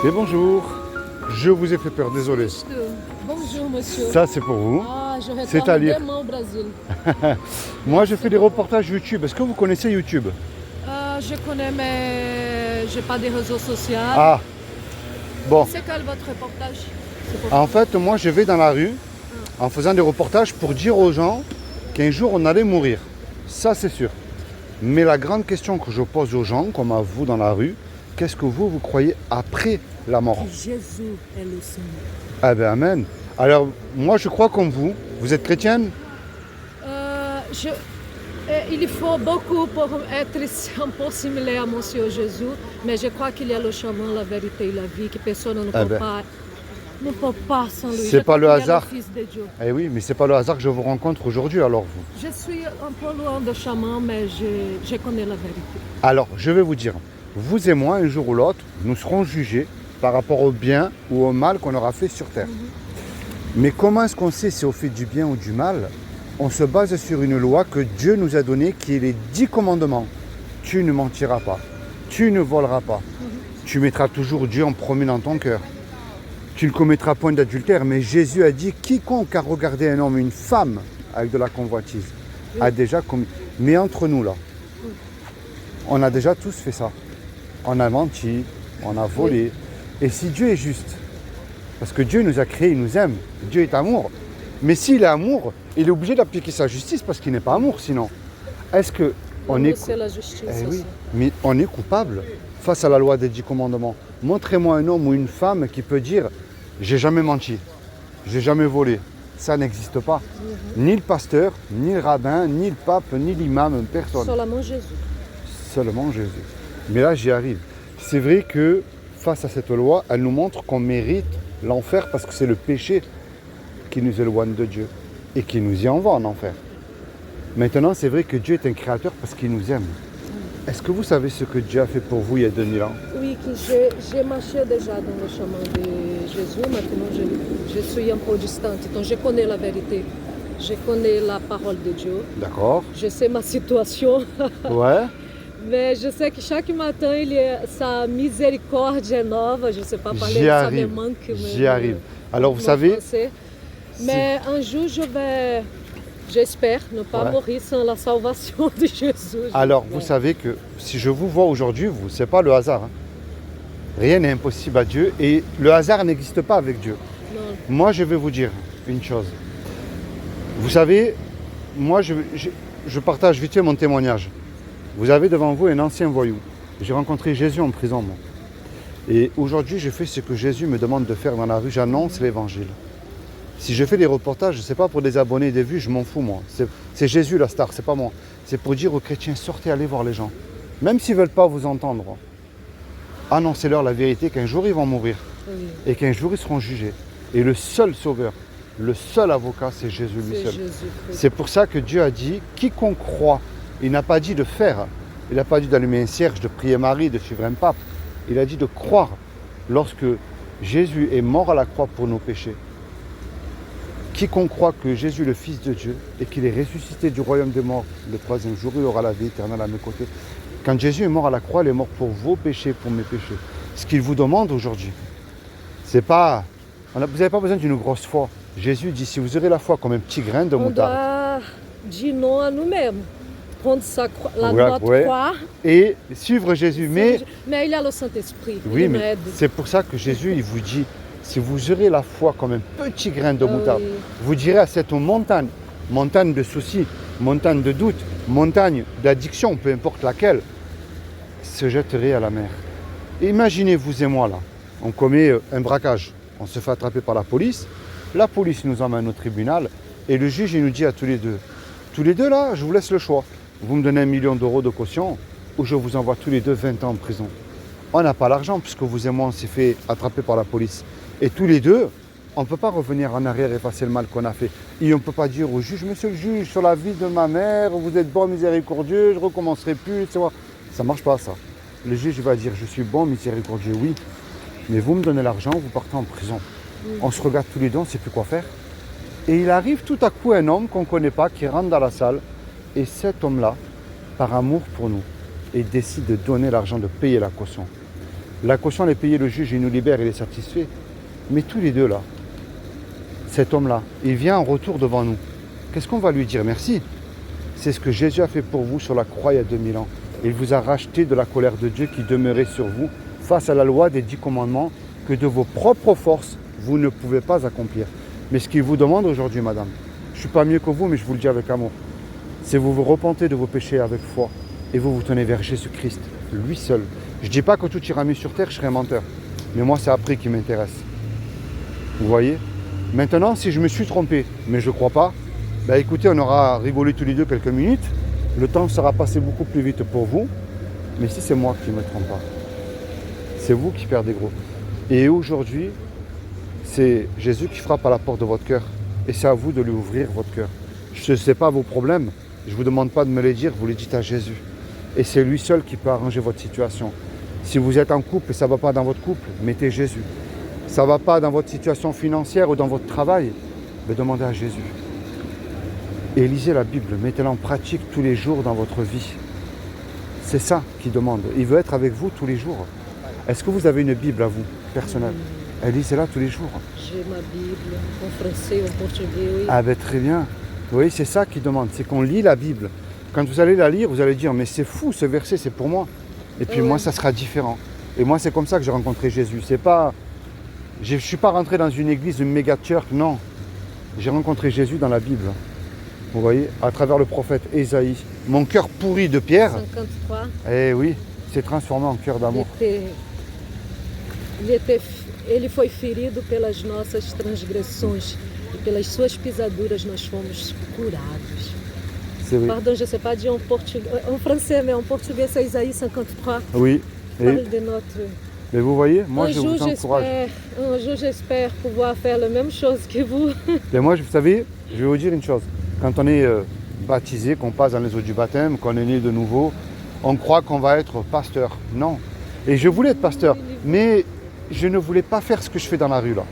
Et bonjour, je vous ai fait peur, désolé. Bonjour monsieur. Ça c'est pour vous. Ah, je C'est à retorne lire. demain au Brésil. Moi je fais des reportages YouTube. Est-ce que vous connaissez YouTube? Je connais mais j'ai pas des réseaux sociaux. Ah, bon. C'est quel votre reportage? C'est pour- En fait, moi je vais dans la rue en faisant des reportages pour dire aux gens qu'un jour on allait mourir. Ça c'est sûr. Mais la grande question que je pose aux gens, comme à vous dans la rue, qu'est-ce que vous croyez après la mort? Jésus est le Seigneur. Ah ben amen. Alors moi je crois comme vous. Vous êtes chrétienne? Il faut beaucoup pour être un peu similaire à Monsieur Jésus, mais je crois qu'il y a le chemin, la vérité et la vie, que personne ne peut pas sans lui. C'est Je pas crois le qu'il y a hasard. Fils de Dieu. Eh oui, mais c'est pas le hasard que je vous rencontre aujourd'hui alors vous. Je suis un peu loin de chemin, mais je connais la vérité. Alors, je vais vous dire, vous et moi, un jour ou l'autre, nous serons jugés par rapport au bien ou au mal qu'on aura fait sur Terre. Mais comment est-ce qu'on sait si on fait du bien ou du mal? On se base sur une loi que Dieu nous a donnée, qui est les 10 commandements. Tu ne mentiras pas, tu ne voleras pas, tu mettras toujours Dieu en premier dans ton cœur. Tu ne commettras point d'adultère, mais Jésus a dit, quiconque a regardé un homme, une femme avec de la convoitise, a déjà commis. Mais entre nous là, on a déjà tous fait ça. On a menti, on a volé. Et si Dieu est juste, parce que Dieu nous a créés, il nous aime, Dieu est amour. Mais s'il est amour, il est obligé d'appliquer sa justice parce qu'il n'est pas amour sinon. Est-ce que on est... C'est la justice. Eh oui, aussi. mais on est coupable face à la loi des 10 commandements. Montrez-moi un homme ou une femme qui peut dire « j'ai jamais menti, j'ai jamais volé ». Ça n'existe pas. Ni le pasteur, ni le rabbin, ni le pape, ni l'imam, personne. Seulement Jésus. Seulement Jésus. Mais là, j'y arrive. C'est vrai que face à cette loi, elle nous montre qu'on mérite l'enfer parce que c'est le péché qui nous éloigne de Dieu et qui nous y envoie en enfer. Maintenant, c'est vrai que Dieu est un créateur parce qu'il nous aime. Est-ce que vous savez ce que Dieu a fait pour vous il y a 2000 ans? Oui, que j'ai marché déjà dans le chemin de Jésus. Maintenant, je suis un peu distante. Donc, je connais la vérité. Je connais la parole de Dieu. D'accord. Je sais ma situation. Ouais. Mais je sais que chaque matin, il y a sa miséricorde nova. Je ne sais pas parler, J'y ça me arrive. manque. J'y arrive. Alors, vous savez, Mais un jour, j'espère ne pas mourir sans la salvation de Jésus. alors vous savez que si je vous vois aujourd'hui, c'est pas le hasard. Hein. Rien n'est impossible à Dieu et le hasard n'existe pas avec Dieu. Non. Moi, je vais vous dire une chose. Vous savez, moi, je partage vite fait mon témoignage. Vous avez devant vous un ancien voyou. J'ai rencontré Jésus en prison, moi. Et aujourd'hui, je fais ce que Jésus me demande de faire dans la rue. J'annonce l'évangile. Si je fais des reportages, ce n'est pas pour des abonnés et des vues, je m'en fous, moi. C'est Jésus la star, c'est pas moi. C'est pour dire aux chrétiens, sortez, allez voir les gens. Même s'ils ne veulent pas vous entendre. Annoncez-leur la vérité qu'un jour ils vont mourir. Oui. Et qu'un jour ils seront jugés. Et le seul sauveur, le seul avocat, c'est Jésus lui C'est seul. Jésus. C'est pour ça que Dieu a dit, quiconque croit, il n'a pas dit de faire, il n'a pas dit d'allumer un cierge, de prier Marie, de suivre un pape. Il a dit de croire lorsque Jésus est mort à la croix pour nos péchés. Quiconque croit que Jésus est le Fils de Dieu et qu'il est ressuscité du royaume des morts le troisième jour, il aura la vie éternelle à mes côtés. Quand Jésus est mort à la croix, il est mort pour vos péchés, pour mes péchés. Ce qu'il vous demande aujourd'hui, c'est pas... Vous n'avez pas besoin d'une grosse foi. Jésus dit, si vous aurez la foi comme un petit grain de On moutarde, doit dire non à nous-mêmes. Prendre notre croix. Et suivre Jésus. Mais il y a le Saint-Esprit. oui, Il mais m'aide. c'est pour ça que Jésus, il vous dit, si vous aurez la foi comme un petit grain de moutarde, oui. vous direz à cette montagne, montagne de soucis, montagne de doutes, montagne d'addiction, peu importe laquelle, se jetterait à la mer. Imaginez vous et moi là, on commet un braquage, on se fait attraper par la police nous emmène au tribunal et le juge il nous dit à tous les deux là, je vous laisse le choix. Vous me donnez 1 million d'euros de caution ou je vous envoie tous les deux 20 ans en prison. On n'a pas l'argent puisque vous et moi on s'est fait attraper par la police. Et tous les deux, on ne peut pas revenir en arrière et effacer le mal qu'on a fait. Et on ne peut pas dire au juge, monsieur le juge, sur la vie de ma mère, vous êtes bon, miséricordieux, je ne recommencerai plus. Ça ne marche pas ça. Le juge va dire, je suis bon, miséricordieux, oui. Mais vous me donnez l'argent, vous partez en prison. On se regarde tous les deux, on ne sait plus quoi faire. Et il arrive tout à coup un homme qu'on ne connaît pas, qui rentre dans la salle. Et cet homme-là, par amour pour nous, et décide de donner l'argent, de payer la caution. La caution elle est payée, le juge il nous libère, il est satisfait. Mais tous les deux là, cet homme-là, il vient en retour devant nous. Qu'est-ce qu'on va lui dire? Merci. C'est ce que Jésus a fait pour vous sur la croix il y a 2000 ans. Il vous a racheté de la colère de Dieu qui demeurait sur vous face à la loi des 10 commandements que de vos propres forces, vous ne pouvez pas accomplir. Mais ce qu'il vous demande aujourd'hui, madame, je ne suis pas mieux que vous, mais je vous le dis avec amour, c'est vous vous repentez de vos péchés avec foi et vous vous tenez vers Jésus-Christ, lui seul. Je ne dis pas que tout ira mieux sur terre, je serai un menteur. Mais moi, c'est après qui m'intéresse. Vous voyez? Maintenant, si je me suis trompé, mais je ne crois pas, bah écoutez, on aura rigolé tous les deux quelques minutes. Le temps sera passé beaucoup plus vite pour vous. Mais si c'est moi qui ne me trompe pas, c'est vous qui perdez gros. Et aujourd'hui, c'est Jésus qui frappe à la porte de votre cœur. Et c'est à vous de lui ouvrir votre cœur. Je ne sais pas vos problèmes. Je ne vous demande pas de me les dire. Vous les dites à Jésus. Et c'est lui seul qui peut arranger votre situation. Si vous êtes en couple et ça ne va pas dans votre couple, mettez Jésus. Ça ne va pas dans votre situation financière ou dans votre travail, mais demandez à Jésus. Et lisez la Bible, mettez-la en pratique tous les jours dans votre vie. C'est ça qu'il demande. Il veut être avec vous tous les jours. Est-ce que vous avez une Bible à vous, personnelle? Et lisez-la tous les jours. J'ai ma Bible en français, en portugais, oui. Ah ben très bien. Vous voyez, c'est ça qu'il demande, c'est qu'on lit la Bible. Quand vous allez la lire, vous allez dire, mais c'est fou, ce verset, c'est pour moi. Et puis moi, ça sera différent. Et moi, c'est comme ça que j'ai rencontré Jésus. C'est pas... Je ne suis pas rentré dans une église, une méga church, non. J'ai rencontré Jésus dans la Bible. Vous voyez, à travers le prophète Ésaïe. Mon cœur pourri de pierre, 53. eh oui, s'est transformé en cœur d'amour. Ele foi ferido pelas nossas transgressões e pelas suas pisaduras nós fomos curados. C'est oui. Pardon, je ne sais pas dire en français, mais en portugais c'est Isaïe 53. Oui. Parle de notre... Mais vous voyez, moi un je jour, vous encourage. Un jour j'espère pouvoir faire la même chose que vous. Et moi, vous savez, je vais vous dire une chose. Quand on est baptisé, qu'on passe dans les eaux du baptême, qu'on est né de nouveau, on croit qu'on va être pasteur. Non. Et je voulais être pasteur, mais je ne voulais pas faire ce que je fais dans la rue là.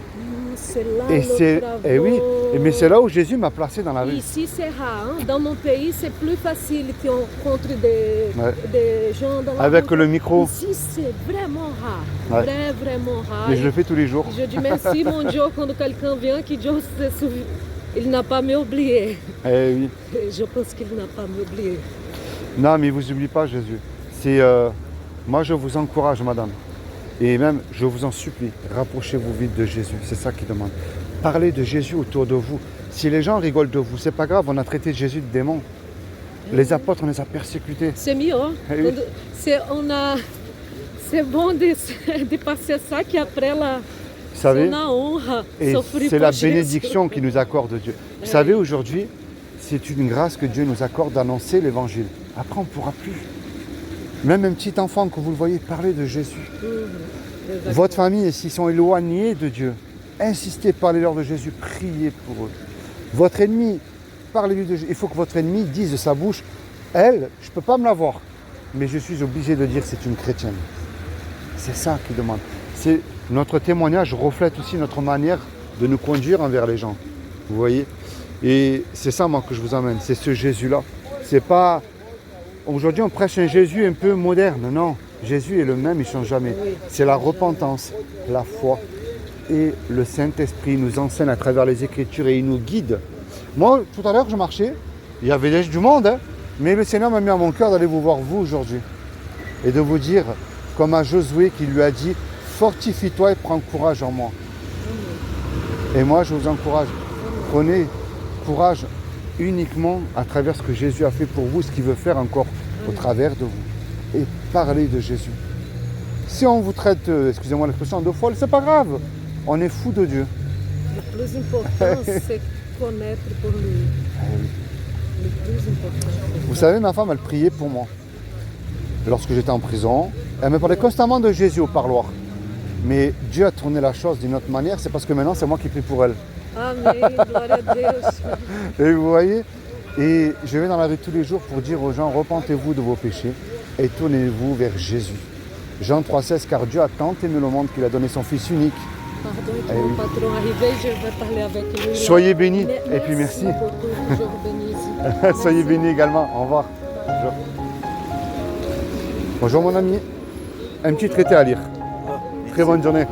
C'est là et oui, mais c'est là où Jésus m'a placé dans la rue. Ici c'est rare. Hein? Dans mon pays, c'est plus facile qu'on rencontre des gens dans la rue. Avec le micro. Ici, c'est vraiment rare. Vraiment rare. Mais je le fais tous les jours. Je dis merci mon Dieu quand quelqu'un vient qui Dieu se souvient. Il n'a pas m'oublié. Eh oui. Je pense qu'il n'a pas m'oublié. Non, mais il ne vous oublie pas, Jésus. C'est, moi, je vous encourage, madame. Et même, je vous en supplie, rapprochez-vous vite de Jésus. C'est ça qu'il demande. Parlez de Jésus autour de vous. Si les gens rigolent de vous, c'est pas grave, on a traité Jésus de démon. Les apôtres, on les a persécutés. C'est mieux. Hein? Oui. C'est bon de passer ça qu'après la... Vous savez, honra, et c'est la bénédiction qui nous accorde Dieu. Vous savez, aujourd'hui, c'est une grâce que Dieu nous accorde d'annoncer l'évangile. Après, on ne pourra plus. Même un petit enfant, que vous le voyez, parler de Jésus. Votre famille, s'ils sont éloignés de Dieu, insistez, parlez-leur de Jésus, priez pour eux. Votre ennemi, parlez-lui de Jésus. Il faut que votre ennemi dise de sa bouche, elle, je ne peux pas me la voir, mais je suis obligé de dire que c'est une chrétienne. C'est ça qu'il demande. C'est notre témoignage reflète aussi notre manière de nous conduire envers les gens. Vous voyez? Et c'est ça, moi, que je vous emmène. C'est ce Jésus-là. C'est pas... Aujourd'hui, on prêche un Jésus un peu moderne. Non, Jésus est le même, il ne change jamais. C'est la repentance, la foi. Et le Saint-Esprit nous enseigne à travers les Écritures et il nous guide. Moi, tout à l'heure, je marchais. Il y avait déjà du monde, hein, mais le Seigneur m'a mis à mon cœur d'aller vous voir, vous, aujourd'hui. Et de vous dire, comme à Josué qui lui a dit, fortifie-toi et prends courage en moi. Et moi, je vous encourage. Prenez courage uniquement à travers ce que Jésus a fait pour vous, ce qu'il veut faire encore au travers de vous. Et parlez de Jésus. Si on vous traite, excusez-moi l'expression, de folle, c'est pas grave. On est fou de Dieu. Le plus important, c'est connaître pour lui. Le plus important. Vous savez, ma femme, elle priait pour moi. Lorsque j'étais en prison, elle me parlait constamment de Jésus au parloir. Mais Dieu a tourné la chose d'une autre manière, c'est parce que maintenant, c'est moi qui prie pour elle. Amen, gloire à Dieu. Et vous voyez, et je vais dans la rue tous les jours pour dire aux gens, repentez-vous de vos péchés et tournez-vous vers Jésus. Jean 3,16, car Dieu a tant aimé le monde qu'il a donné son Fils unique. Pardon, mon patron arrivé, je vais parler avec lui. Soyez bénis, et puis merci. Soyez bénis également, au revoir. Bonjour. Bonjour mon ami, un petit traité à lire. Très bonne journée.